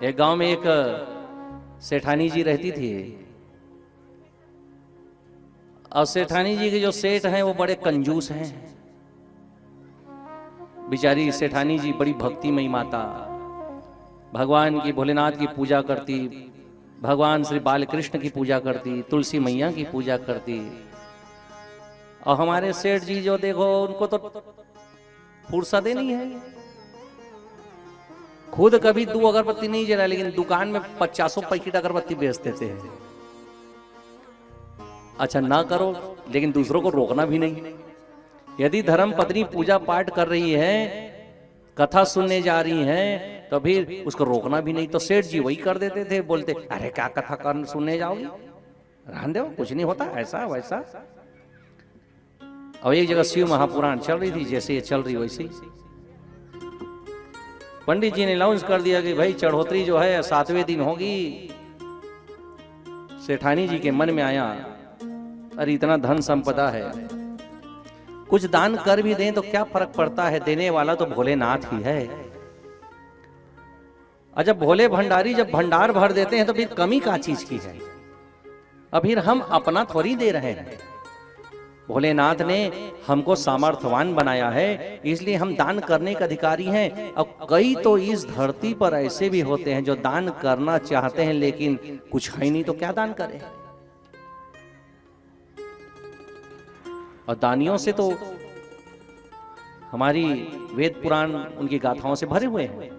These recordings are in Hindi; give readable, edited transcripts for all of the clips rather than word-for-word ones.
एक गांव में एक सेठानी जी रहती थी, और सेठानी जी के जो सेठ हैं वो बड़े कंजूस हैं। बेचारी सेठानी जी बड़ी भक्तिमयी माता, भगवान की, भोलेनाथ की पूजा करती, भगवान श्री बालकृष्ण की पूजा करती, तुलसी मैया की पूजा करती। और हमारे सेठ जी जो देखो उनको तो फुर्सत ही नहीं है, खुद कभी 2 अगरबत्ती नहीं जला, लेकिन दुकान में 50 पैकेट अगरबत्ती बेच देते हैं। अच्छा ना करो, लेकिन दूसरों को रोकना भी नहीं। यदि धर्म पत्नी पूजा पाठ कर रही है, कथा सुनने जा रही हैं, तो फिर उसको रोकना भी नहीं। तो सेठ जी वही कर देते थे, बोलते अरे क्या कथा कर सुनने जाओगी, रहने दो, कुछ नहीं होता, ऐसा वैसा। और एक जगह शिव महापुराण चल रही थी, जैसे ये चल रही वैसे ही पंडित जी ने अनाउंस कर दिया कि भाई चढ़ोतरी जो है 7वें दिन होगी। सेठानी जी के मन में आया, अरे इतना धन संपदा है, कुछ दान कर भी दें तो क्या फर्क पड़ता है, देने वाला तो भोलेनाथ ही है। और जब भोले भंडारी जब भंडार भर देते हैं तो फिर कमी का चीज की है। अब फिर हम अपना थोड़ी दे रहे हैं, भोलेनाथ ने हमको सामर्थ्यवान बनाया है, इसलिए हम दान करने के अधिकारी हैं। अब कई तो इस धरती पर ऐसे भी होते हैं जो दान करना चाहते हैं लेकिन कुछ है नहीं, तो क्या दान करें। और दानियों से तो हमारी वेद पुराण उनकी गाथाओं से भरे हुए हैं।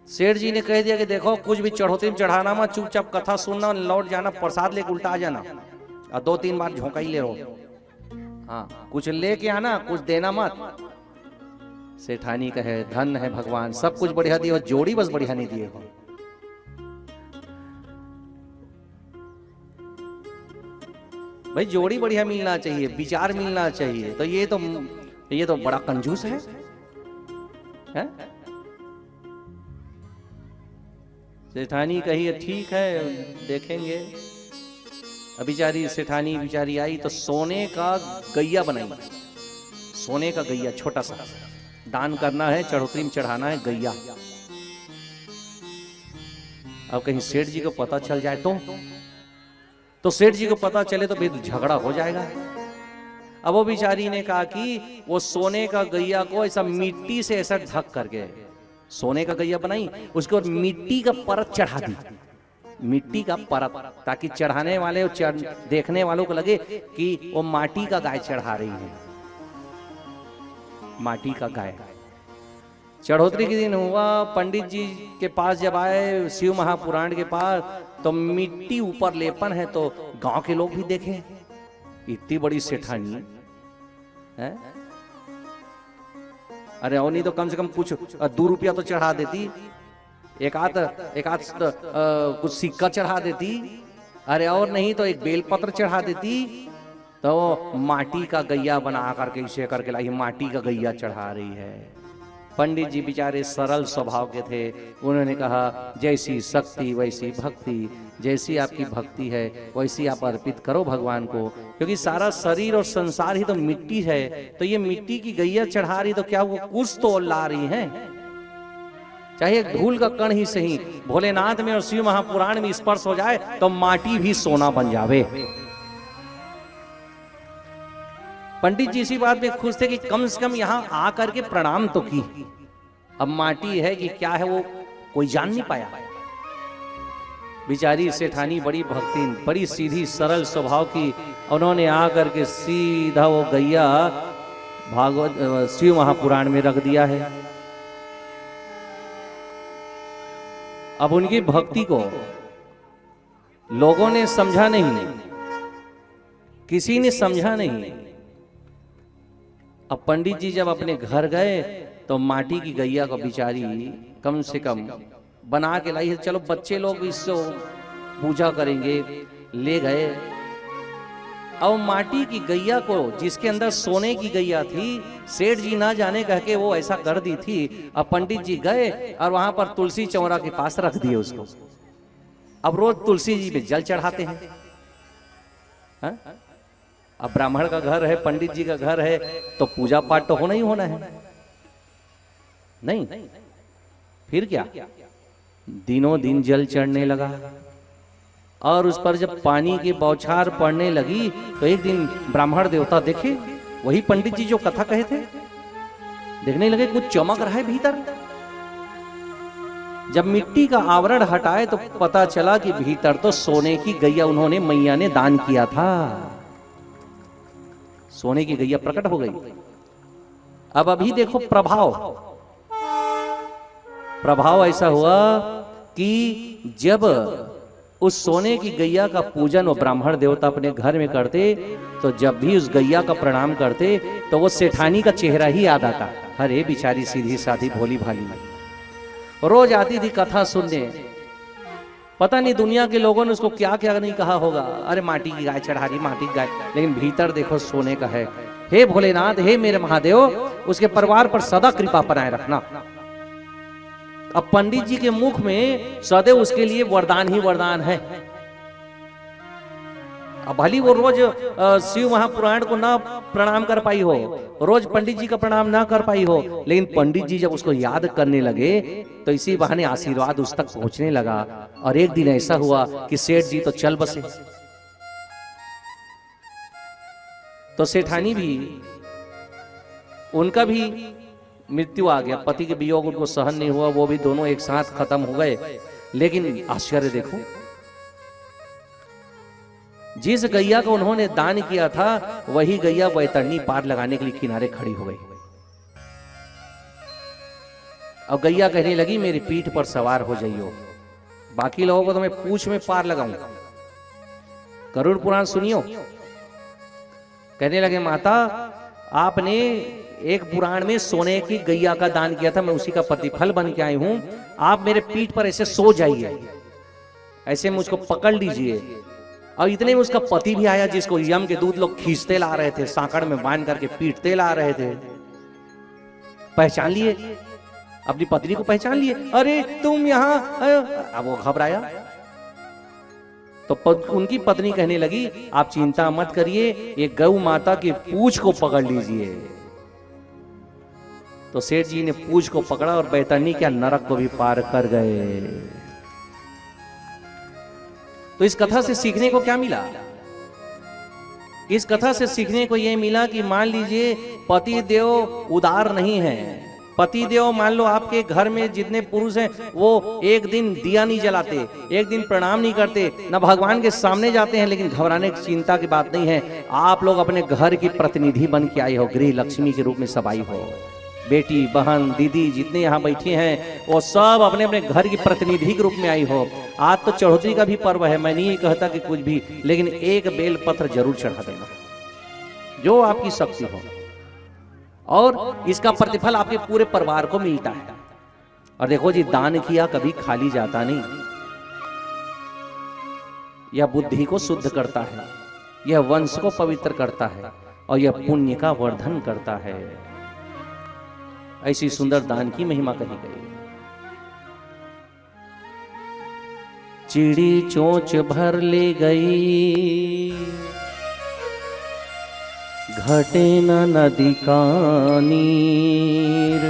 सेठ जी ने कह दिया कि देखो कुछ भी चढ़ोतरी में चढ़ाना मत, चुपचाप कथा सुनना, लौट जाना, प्रसाद लेके उल्टा आ जाना, और 2-3 बार झोंका ही ले रहो। हाँ, कुछ लेके आना, कुछ देना मत। सेठानी कहे धन है भगवान, सब कुछ बढ़िया दिए, जोड़ी बस बढ़िया नहीं दिए हो। भाई जोड़ी बढ़िया मिलना चाहिए, विचार मिलना चाहिए, तो ये तो बड़ा कंजूस है? सेठानी कही ठीक है, देखेंगे। अब बेचारी सेठानी बेचारी आई तो सोने का गैया बनाई, सोने का गैया छोटा सा, दान करना है, चढ़ोतरी में चढ़ाना है गैया। अब कहीं सेठ जी को पता चल जाए तो सेठ जी को पता चले तो फिर झगड़ा हो जाएगा। अब वो बेचारी ने कहा कि वो सोने का गैया को ऐसा मिट्टी से ऐसा ढक करके सोने का गैया बनाई, उसके ऊपर मिट्टी का परत चढ़ा दी, मिट्टी का परत, ताकि चढ़ाने वाले देखने वालों को लगे कि वो माटी का गाय चढ़ा रही है, माटी का गाय। चढ़ोतरी के दिन हुआ, पंडित जी के पास जब आए शिव महापुराण के पास, तो मिट्टी ऊपर लेपन है, तो गांव के लोग भी देखे इतनी बड़ी सेठानी है। अरे और नहीं तो कम से कम कुछ 2 रुपया तो चढ़ा देती, एक आध कुछ सिक्का चढ़ा देती, अरे और नहीं तो एक बेलपत्र चढ़ा देती। तो माटी का गैया बना करके इसे करके लाई, माटी का गैया चढ़ा रही है। पंडित जी बेचारे सरल स्वभाव के थे, उन्होंने कहा जैसी शक्ति वैसी भक्ति, जैसी आपकी भक्ति है वैसी आप अर्पित करो भगवान को, क्योंकि सारा शरीर और संसार ही तो मिट्टी है। तो ये मिट्टी की गैया चढ़ा रही तो क्या वो कुछ तो ला रही है, चाहे एक धूल का कण ही सही भोलेनाथ में और शिव महापुराण में स्पर्श हो जाए तो माटी भी सोना बन जावे। पंडित जी इसी बात में खुश थे कि कम से कम यहां आकर के प्रणाम तो की। अब माटी है कि क्या है वो कोई जान नहीं पाया। बेचारी सेठानी बड़ी भक्ति, बड़ी सीधी सरल स्वभाव की, उन्होंने आकर के सीधा वो गैया भागवत शिव महापुराण में रख दिया है। अब उनकी भक्ति को लोगों ने समझा नहीं, किसी ने समझा नहीं। अब पंडित जी जब अपने घर गए तो माटी की गैया को बिचारी कम से कम बना के लाई है, चलो बच्चे लोग इससे पूजा करेंगे, ले गए। अब माटी की गैया को, जिसके अंदर सोने की गैया थी, सेठ जी ना जाने कह के वो ऐसा कर दी थी। अब पंडित जी गए और वहां पर तुलसी चौरा के पास रख दिए उसको। अब रोज तुलसी जी पे जल चढ़ाते हैं। हा? अब ब्राह्मण का घर है, पंडित जी का घर है, तो पूजा पाठ तो होना ही होना है। नहीं, फिर क्या, दिनों दिन जल चढ़ने लगा और उस पर जब पानी की बौछार पड़ने लगी तो एक दिन ब्राह्मण देवता देखे, वही पंडित जी जो कथा कहे थे, देखने लगे कुछ चमक रहा है भीतर। जब मिट्टी का आवरण हटाए तो पता चला कि भीतर तो सोने की गैया उन्होंने मैया ने दान किया था। सोने की गैया प्रकट हो गई। अब अभी देखो प्रभाव ऐसा हुआ कि जब उस सोने की गैया का पूजन वो ब्राह्मण देवता अपने घर में करते तो जब भी उस गैया का प्रणाम करते तो वो सेठानी का चेहरा ही याद आता। अरे बेचारी सीधी साधी भोली भाली रोज आती थी कथा सुनने, पता नहीं दुनिया के लोगों ने उसको क्या क्या नहीं कहा होगा, अरे माटी की गाय चढ़ा रही, माटी की गाय, लेकिन भीतर देखो सोने का है। हे भोलेनाथ, हे मेरे महादेव, उसके परिवार पर सदा कृपा बनाए रखना। अब पंडित जी के मुख में सदैव उसके लिए वरदान ही वरदान है। अब भली वो रोज शिव महापुराण को ना प्रणाम कर पाई हो, रोज पंडित जी का प्रणाम ना कर पाई हो, लेकिन पंडित जी जब उसको याद करने लगे तो इसी बहाने आशीर्वाद उस तक पहुंचने लगा। और एक दिन ऐसा हुआ कि सेठ जी तो चल बसे, तो सेठानी भी, उनका भी मृत्यु आ गया, पति के वियोग उनको सहन नहीं हुआ, वो भी दोनों एक साथ खत्म हो गए। लेकिन आश्चर्य देखो, जिस गैया को उन्होंने दान किया था वही गैया वैतरणी पार लगाने के लिए किनारे खड़ी हो गई। अब गैया कहने लगी मेरी पीठ पर सवार हो जाइयो, बाकी लोगों को तो मैं पूंछ में पार लगाऊंगा। गरुड़ पुराण सुनियो। कहने लगे माता आपने एक पुराण में सोने की गैया का दान किया था, मैं उसी का प्रतिफल बन के आई हूं। आप मेरे पीठ पर ऐसे सो जाइए, ऐसे मुझको पकड़ लीजिए। और इतने में उसका पति भी आया जिसको यम के दूत लोग खींचते ला रहे थे, सांकड़ में बांध करके पीटते ला रहे थे। पहचान लिए, अपनी पत्नी को पहचान लिए, अरे तुम यहां। अब वो घबराया तो उनकी पत्नी कहने लगी आप चिंता मत करिए, ये गौ माता की पूंछ को पकड़ लीजिए। तो सेठ जी ने पूंछ को पकड़ा और बैतरणी क्या नरक को भी पार कर गए। तो इस कथा से सीखने को क्या मिला? इस कथा से सीखने को यह मिला कि मान लीजिए पति देव उदार नहीं है। पति देव मान लो आपके घर में जितने पुरुष हैं वो एक दिन दिया नहीं जलाते, एक दिन प्रणाम नहीं करते, न भगवान के सामने जाते हैं, लेकिन घबराने की चिंता की बात नहीं है। आप लोग अपने घर की प्रतिनिधि बन के आई हो, गृह लक्ष्मी के रूप में सब आई हो। बेटी बहन दीदी जितने यहाँ बैठे हैं वो सब अपने अपने घर की प्रतिनिधि के रूप में आई हो। आज तो चढ़ोतरी का भी पर्व है, मैं नहीं कहता कि कुछ भी, लेकिन एक बेल पत्र जरूर चढ़ा देना जो आपकी शक्ति हो, और इसका प्रतिफल आपके पूरे परिवार को मिलता है। और देखो जी, दान किया कभी खाली जाता नहीं। यह बुद्धि को शुद्ध करता है, यह वंश को पवित्र करता है, और यह पुण्य का वर्धन करता है। ऐसी सुंदर दान की महिमा कही गई। चिड़ी चोंच भर ले गई, घटे न नदी का नीर,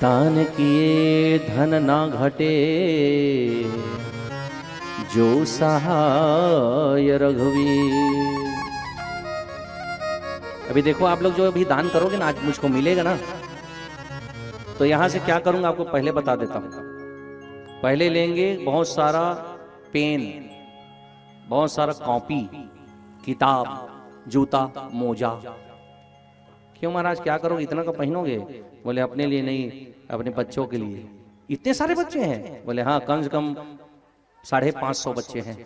दान किए धन ना घटे, जो सहाय रघुवीर। अभी देखो आप लोग जो अभी दान करोगे ना, आज मुझको मिलेगा ना, तो यहां से क्या करूंगा आपको पहले बता देता हूं। पहले लेंगे बहुत सारा पेन, बहुत सारा कॉपी, किताब, जूता, मोजा। क्यों महाराज क्या करोगे, इतना का पहनोगे? बोले अपने लिए नहीं, अपने बच्चों के लिए। इतने सारे बच्चे हैं? बोले हाँ, कम से कम 550 बच्चे हैं।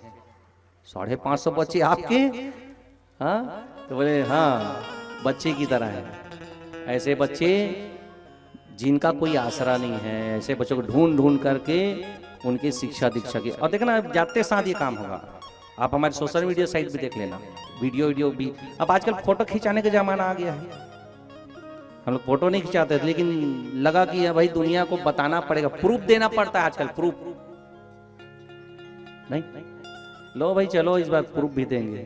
550 बच्चे आपके? हाँ, तो बोले हाँ, बच्चे की तरह है। ऐसे बच्चे जिनका कोई आसरा नहीं है, ऐसे बच्चों को ढूंढ ढूंढ करके उनकी शिक्षा दीक्षा की। और देखना जाते साथ ये काम होगा। आप हमारे सोशल मीडिया साइट भी देख लेना, वीडियो भी। अब आजकल फोटो खिंचाने का जमाना आ गया है। हम लोग फोटो नहीं खिंचाते थे, लेकिन लगा कि भाई दुनिया को बताना पड़ेगा, प्रूफ देना पड़ता है आजकल। प्रूफ नहीं, लो भाई चलो इस बार प्रूफ भी देंगे।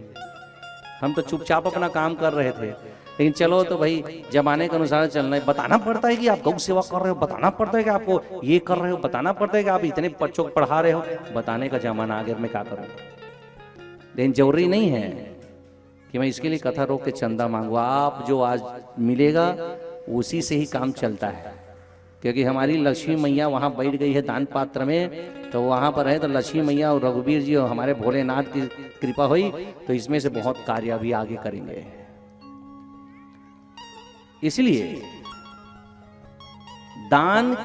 हम तो चुपचाप अपना काम कर रहे थे, लेकिन चलो तो भाई जमाने के अनुसार चलना है। बताना पड़ता है कि आप गौ सेवा कर रहे हो, बताना पड़ता है कि आपको ये कर रहे हो, बताना पड़ता है कि आप इतने बच्चों को पढ़ा रहे हो। बताने का जमाना आगे मैं क्या करूँ, लेकिन जरूरी नहीं है कि मैं इसके लिए कथा रोक के चंदा मांगू। आप जो आज मिलेगा उसी से ही काम चलता है, क्योंकि हमारी लक्ष्मी मैया वहां बैठ गई है दान पात्र में, तो वहां पर है तो लक्ष्मी मैया और रघुवीर जी और हमारे भोलेनाथ की कृपा हुई तो इसमें से बहुत कार्य भी आगे करेंगे। इसलिए दान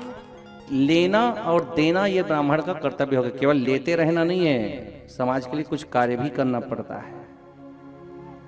लेना और देना यह ब्राह्मण का कर्तव्य होगा, केवल लेते रहना नहीं है, समाज के लिए कुछ कार्य भी करना पड़ता है।